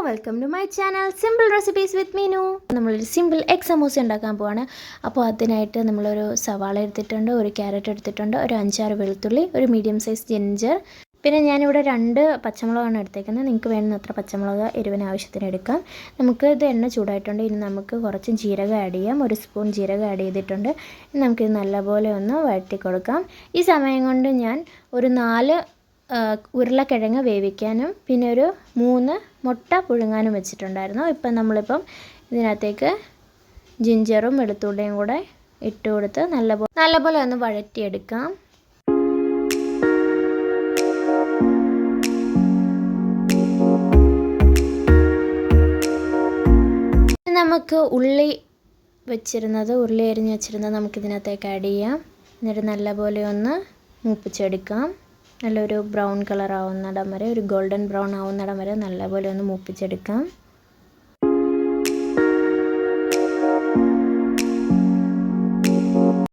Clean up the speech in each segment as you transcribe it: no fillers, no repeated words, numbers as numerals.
Welcome to my channel simple recipes with Meenu. നമ്മളൊരു simple egg samosa ഉണ്ടാക്കാൻ പോവാണ്. അപ്പോൾ അതിനായിട്ട് നമ്മളൊരു സവാള എടുത്തിട്ടുണ്ട്, ഒരു ക്യാരറ്റ് എടുത്തിട്ടുണ്ട്, ഒരു 5-6 വെളുത്തുള്ളി, ഒരു മീഡിയം സൈസ് ജിഞ്ചർ, പിന്നെ ഞാനിവിടെ 2 പച്ചമുളകാണ് എടുത്തേക്കുന്നത്. നിങ്ങൾക്ക് വേണ്ടുന്നത്ര പച്ചമുളക് എരിവിന് ആവശ്യത്തിന് എടുക്കാം. നമുക്ക് ഇത് എണ്ണ ചൂടായിട്ടുണ്ട്. ഇനി നമുക്ക് കുറച്ച് ജീരകം ആഡ് ചെയ്യാം. 1 സ്പൂൺ ജീരകം ആഡ് ചെയ്തിട്ടുണ്ട്. ഇനി നമുക്കിത് നല്ലപോലെ ഒന്ന് വഴറ്റി കൊടുക്കാം. ഈ സമയം കൊണ്ട് ഞാൻ ഒരു 4 ഉരുളക്കിഴങ്ങ് വേവിക്കാനും പിന്നെ ഒരു 3 മുട്ട പുഴുങ്ങാനും വെച്ചിട്ടുണ്ടായിരുന്നു. ഇപ്പം നമ്മളിപ്പം ഇതിനകത്തേക്ക് ജിഞ്ചറും വെളുത്തുള്ളിയും കൂടെ ഇട്ട് കൊടുത്ത് നല്ലപോലെ ഒന്ന് വഴറ്റിയെടുക്കാം. നമുക്ക് ഉള്ളി അരിഞ്ഞ് വെച്ചിരുന്നത് നമുക്കിതിനകത്തേക്ക് ആഡ് ചെയ്യാം. എന്നിട്ട് നല്ലപോലെ ഒന്ന് മൂപ്പിച്ചെടുക്കാം. നല്ലൊരു ബ്രൗൺ കളർ ആവുന്നിടം വരെ, ഒരു ഗോൾഡൻ ബ്രൗൺ ആവുന്നിടം വരെ നല്ലപോലെ ഒന്ന് മൂപ്പിച്ചെടുക്കാം.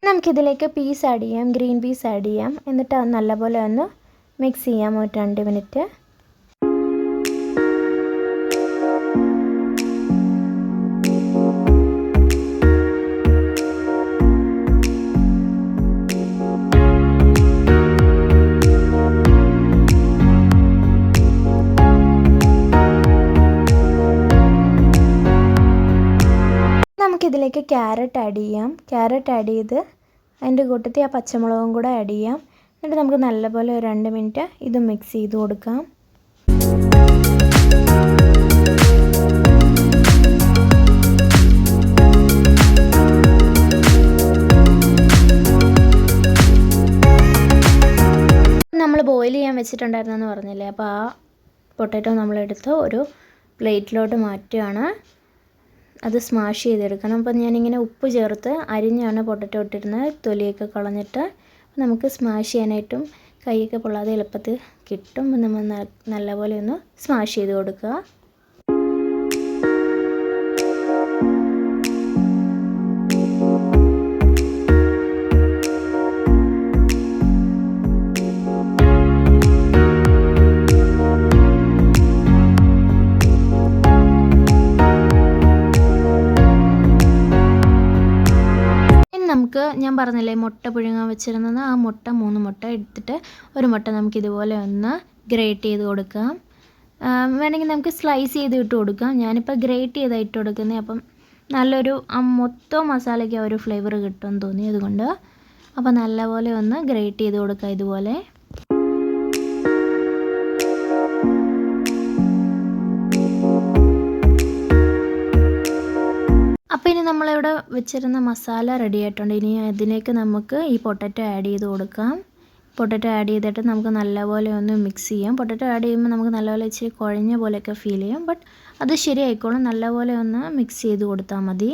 നമുക്കിതിലേക്ക് പീസ് ആഡ് ചെയ്യാം, ഗ്രീൻ പീസ് ആഡ് ചെയ്യാം. എന്നിട്ട് നല്ലപോലെ ഒന്ന് മിക്സ് ചെയ്യാം ഒരു 2 മിനിറ്റ്. നമുക്കിതിലേക്ക് ക്യാരറ്റ് ആഡ് ചെയ്യാം. ക്യാരറ്റ് ആഡ് ചെയ്ത് അതിൻ്റെ കൂട്ടത്തിൽ ആ പച്ചമുളകും കൂടെ ആഡ് ചെയ്യാം. എന്നിട്ട് നമുക്ക് നല്ലപോലെ ഒരു 2 മിനിറ്റ് ഇത് മിക്സ് ചെയ്ത് കൊടുക്കാം. നമ്മൾ ബോയിൽ ചെയ്യാൻ വെച്ചിട്ടുണ്ടായിരുന്നെന്ന് പറഞ്ഞില്ലേ, അപ്പോൾ ആ പൊട്ടാറ്റോ നമ്മളെടുത്ത് ഒരു പ്ലേറ്റിലോട്ട് മാറ്റുകയാണ്. അത് സ്മാഷ് ചെയ്തെടുക്കണം. അപ്പം ഞാനിങ്ങനെ ഉപ്പ് ചേർത്ത് അരിഞ്ഞാണ് പൊട്ടറ്റോ ഇട്ടിരുന്നത്, തൊലിയൊക്കെ കളഞ്ഞിട്ട്. നമുക്ക് സ്മാഷ് ചെയ്യാനായിട്ടും കൈയൊക്കെ പൊള്ളാതെ എളുപ്പത്തിൽ കിട്ടും. നമ്മൾ നല്ലപോലെ ഒന്ന് സ്മാഷ് ചെയ്ത് കൊടുക്കുക. നമുക്ക് ഞാൻ പറഞ്ഞില്ലേ മുട്ട പുഴുങ്ങാൻ വെച്ചിരുന്നത്, ആ മുട്ട 3 മുട്ട എടുത്തിട്ട് ഒരു മുട്ട നമുക്കിതുപോലെ ഒന്ന് ഗ്രേറ്റ് ചെയ്ത് കൊടുക്കാം. വേണമെങ്കിൽ നമുക്ക് സ്ലൈസ് ചെയ്ത് ഇട്ട് കൊടുക്കാം. ഞാനിപ്പോൾ ഗ്രേറ്റ് ചെയ്താണ് ഇട്ട് കൊടുക്കുന്നത്. അപ്പം നല്ലൊരു മൊത്തം മസാലയ്ക്ക് ഒരു ഫ്ലേവർ കിട്ടുമെന്ന് തോന്നി, അതുകൊണ്ട് അപ്പോൾ നല്ലപോലെ ഒന്ന് ഗ്രേറ്റ് ചെയ്ത് കൊടുക്കാം ഇതുപോലെ. അപ്പോൾ ഇനി നമ്മളിവിടെ വെച്ചിരുന്ന മസാല റെഡി ആയിട്ടുണ്ട്. ഇനി അതിലേക്ക് നമുക്ക് ഈ പൊട്ടറ്റോ ആഡ് ചെയ്ത് കൊടുക്കാം. പൊട്ടറ്റോ ആഡ് ചെയ്തിട്ട് നമുക്ക് നല്ലപോലെ ഒന്ന് മിക്സ് ചെയ്യാം. പൊട്ടറ്റോ ആഡ് ചെയ്യുമ്പോൾ നമുക്ക് നല്ലപോലെ ഇച്ചിരി കുഴഞ്ഞ പോലെയൊക്കെ ഫീൽ ചെയ്യും. ബട്ട് അത് ശരിയായിക്കോളും. നല്ലപോലെ ഒന്ന് മിക്സ് ചെയ്ത് കൊടുത്താൽ മതി.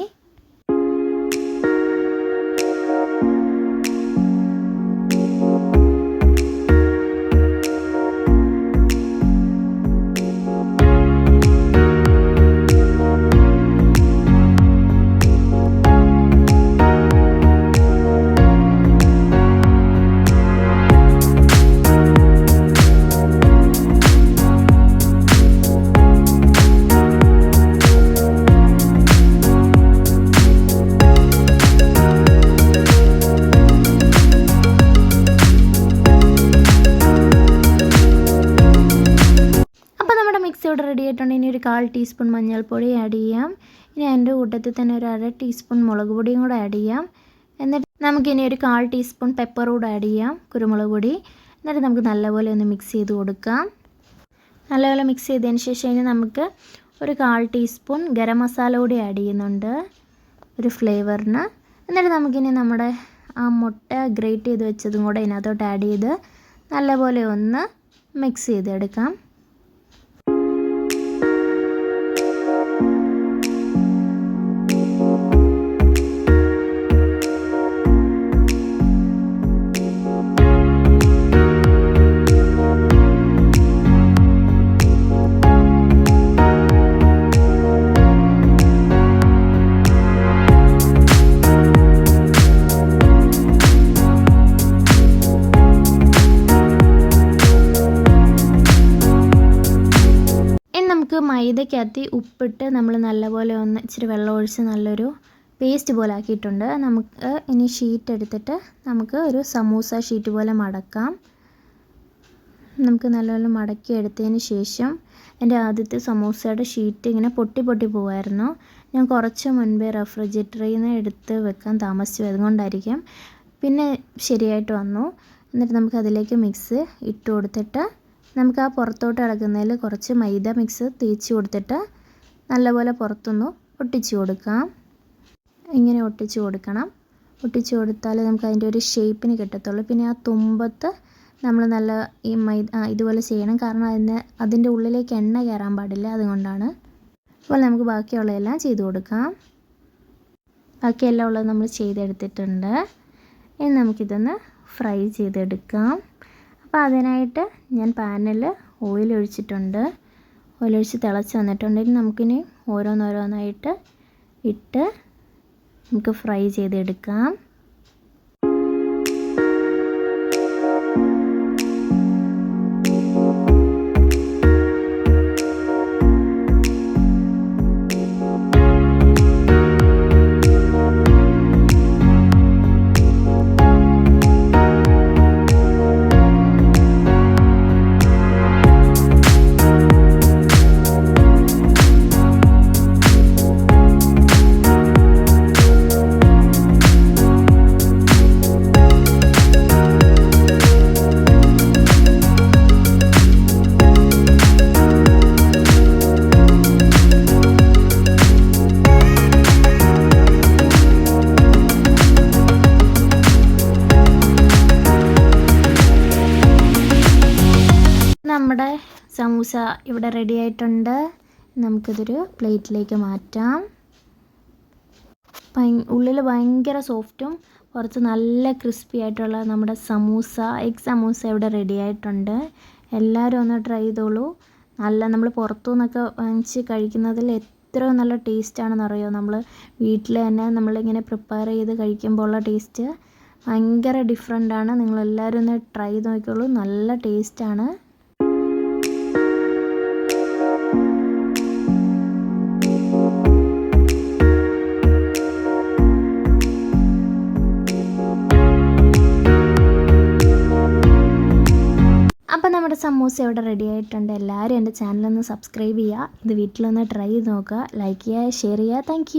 ഇവിടെ റെഡി ആയിട്ടുണ്ട്. ഇനി ഒരു 1/4 ടീസ്പൂൺ മഞ്ഞൾപ്പൊടി ആഡ് ചെയ്യാം. ഇനി അതിൻ്റെ കൂട്ടത്തിൽ തന്നെ ഒരു 1/2 ടീസ്പൂൺ മുളക് പൊടിയും കൂടെ ആഡ് ചെയ്യാം. എന്നിട്ട് നമുക്കിനി ഒരു 1/4 ടീസ്പൂൺ പെപ്പർ കൂടെ ആഡ് ചെയ്യാം, കുരുമുളക് പൊടി. എന്നിട്ട് നമുക്ക് നല്ലപോലെ ഒന്ന് മിക്സ് ചെയ്ത് കൊടുക്കാം. നല്ലപോലെ മിക്സ് ചെയ്തതിന് ശേഷം ഇനി നമുക്ക് ഒരു 1/4 ടീസ്പൂൺ ഗരം മസാല കൂടി ആഡ് ചെയ്യുന്നുണ്ട് ഒരു ഫ്ലേവറിന്. എന്നിട്ട് നമുക്കിനി നമ്മുടെ ആ മുട്ട ഗ്രേറ്റ് ചെയ്ത് വെച്ചതും കൂടെ ഇതിനകത്തോട്ട് ആഡ് ചെയ്ത് നല്ലപോലെ ഒന്ന് മിക്സ് ചെയ്തെടുക്കാം. മൈദക്കകത്ത് ഉപ്പിട്ട് നമ്മൾ നല്ലപോലെ ഒന്ന് ഇച്ചിരി വെള്ളം ഒഴിച്ച് നല്ലൊരു പേസ്റ്റ് പോലെ ആക്കിയിട്ടുണ്ട്. നമുക്ക് ഇനി ഷീറ്റ് എടുത്തിട്ട് നമുക്ക് ഒരു സമൂസ ഷീറ്റ് പോലെ മടക്കാം. നമുക്ക് നല്ലപോലെ മടക്കി എടുത്തതിന് ശേഷം എൻ്റെ ആദ്യത്തെ സമൂസയുടെ ഷീറ്റ് ഇങ്ങനെ പൊട്ടി പോവായിരുന്നു. ഞാൻ കുറച്ച് മുൻപേ റെഫ്രിജറേറ്ററിൽ നിന്ന് എടുത്ത് വെക്കാൻ താമസിച്ചു, അതുകൊണ്ടായിരിക്കും. പിന്നെ ശരിയായിട്ട് വന്നു. എന്നിട്ട് നമുക്ക് അതിലേക്ക് മിക്സ് ഇട്ട് കൊടുത്തിട്ട് നമുക്ക് ആ പുറത്തോട്ട് കിടക്കുന്നതിൽ കുറച്ച് മൈദ മിക്സ് തേച്ച് കൊടുത്തിട്ട് നല്ലപോലെ പുറത്തൊന്ന് ഒട്ടിച്ച് കൊടുക്കാം. ഇങ്ങനെ ഒട്ടിച്ച് കൊടുക്കണം. ഒട്ടിച്ച് കൊടുത്താൽ നമുക്ക് അതിൻ്റെ ഒരു ഷേപ്പിന് കിട്ടത്തുള്ളൂ. പിന്നെ ആ തുമ്പത്ത് നമ്മൾ നല്ല ഈ ഇതുപോലെ ചെയ്യണം, കാരണം അതിൻ്റെ ഉള്ളിലേക്ക് എണ്ണ കയറാൻ പാടില്ല, അതുകൊണ്ടാണ്. അപ്പോൾ നമുക്ക് ബാക്കിയുള്ളതെല്ലാം ചെയ്ത് കൊടുക്കാം. ബാക്കിയെല്ലാം ഉള്ളത് നമ്മൾ ചെയ്തെടുത്തിട്ടുണ്ട്. ഇനി നമുക്കിതൊന്ന് ഫ്രൈ ചെയ്തെടുക്കാം. അപ്പോൾ അതിനായിട്ട് ഞാൻ പാനിൽ ഓയിൽ ഒഴിച്ചിട്ടുണ്ട്. ഓയിലൊഴിച്ച് തിളച്ച് വന്നിട്ടുണ്ടെങ്കിൽ നമുക്കിനി ഓരോന്നോരോന്നായിട്ട് ഇട്ട് നമുക്ക് ഫ്രൈ ചെയ്തെടുക്കാം. നമ്മുടെ സമൂസ ഇവിടെ റെഡി ആയിട്ടുണ്ട്. നമുക്കിതൊരു പ്ലേറ്റിലേക്ക് മാറ്റാം. ഉള്ളിൽ ഭയങ്കര സോഫ്റ്റും പുറത്ത് നല്ല ക്രിസ്പി ആയിട്ടുള്ള നമ്മുടെ സമൂസ, എഗ് സമൂസ ഇവിടെ റെഡി ആയിട്ടുണ്ട്. എല്ലാവരും ഒന്ന് ട്രൈ ചെയ്തോളൂ. നമ്മൾ പുറത്തു നിന്നൊക്കെ വാങ്ങിച്ച് കഴിക്കുന്നതിൽ എത്ര നല്ല ടേസ്റ്റാണെന്ന് അറിയോ. നമ്മൾ വീട്ടിൽ തന്നെ നമ്മളിങ്ങനെ പ്രിപ്പയർ ചെയ്ത് കഴിക്കുമ്പോൾ ഉള്ള ടേസ്റ്റ് ഭയങ്കര ഡിഫറെൻ്റാണ്. നിങ്ങളെല്ലാവരും ഒന്ന് ട്രൈ ചെയ്ത് നോക്കിക്കോളൂ. നല്ല ടേസ്റ്റാണ്. അപ്പോൾ നമ്മുടെ സമൂസ ഇവിടെ റെഡി ആയിട്ടുണ്ട്. എല്ലാവരും എൻ്റെ ചാനലൊന്ന് സബ്സ്ക്രൈബ് ചെയ്യുക. ഇത് വീട്ടിലൊന്ന് ട്രൈ ചെയ്ത് നോക്കുക. ലൈക്ക് ചെയ്യുക, ഷെയർ ചെയ്യുക. താങ്ക്